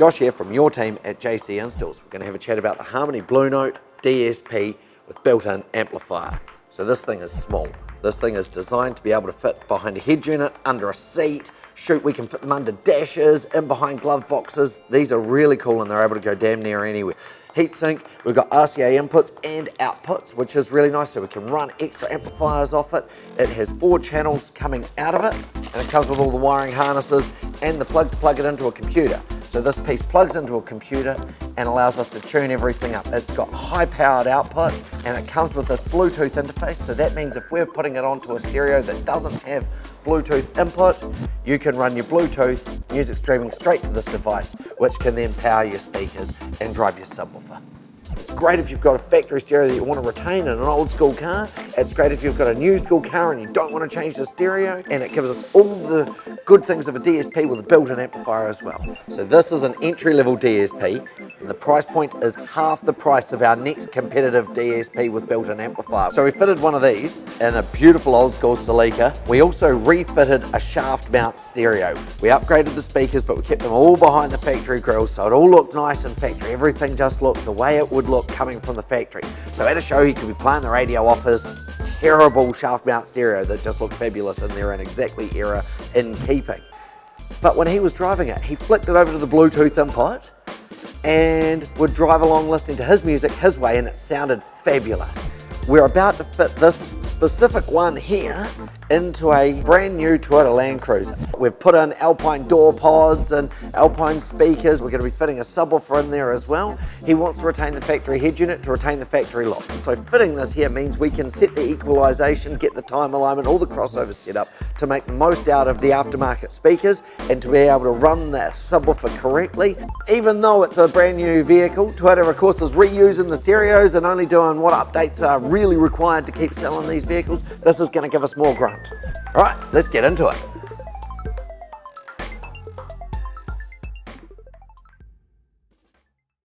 Josh here from your team at JC Installs. We're going to have a chat about the Harmony Blue Note DSP with built-in amplifier. So this thing is small. This thing is designed to be able to fit behind a head unit, under a seat. Shoot, we can fit them under dashes, in behind glove boxes. These are really cool and they're able to go damn near anywhere. Heatsink, we've got RCA inputs and outputs, which is really nice, so we can run extra amplifiers off it. It has 4 channels coming out of it, and it comes with all the wiring harnesses and the plug to plug it into a computer. So this piece plugs into a computer and allows us to tune everything up. It's got high powered output and it comes with this Bluetooth interface. So that means if we're putting it onto a stereo that doesn't have Bluetooth input, you can run your Bluetooth music streaming straight to this device, which can then power your speakers and drive your subwoofer. It's great if you've got a factory stereo that you want to retain in an old school car. It's great if you've got a new school car and you don't want to change the stereo. And it gives us all the good things of a DSP with a built-in amplifier as well. So this is an entry-level DSP. And the price point is half the price of our next competitive DSP with built-in amplifier. So we fitted one of these in a beautiful old school Celica. We also refitted a shaft mount stereo. We upgraded the speakers, but we kept them all behind the factory grill, so it all looked nice in factory. Everything just looked the way it would look coming from the factory. So at a show, he could be playing the radio off his terrible shaft mount stereo that just looked fabulous, and they're in exactly era in keeping. But when he was driving it, he flicked it over to the Bluetooth input and would drive along listening to his music his way, and it sounded fabulous. We're about to fit this specific one here into a brand new Toyota Land Cruiser. We've put in Alpine door pods and Alpine speakers. We're going to be fitting a subwoofer in there as well. He wants to retain the factory head unit to retain the factory lock. So fitting this here means we can set the equalization, get the time alignment, all the crossovers set up to make the most out of the aftermarket speakers and to be able to run that subwoofer correctly. Even though it's a brand new vehicle, Toyota of course is reusing the stereos and only doing what updates are really required to keep selling these vehicles. This is going to give us more grunt. All right, let's get into it.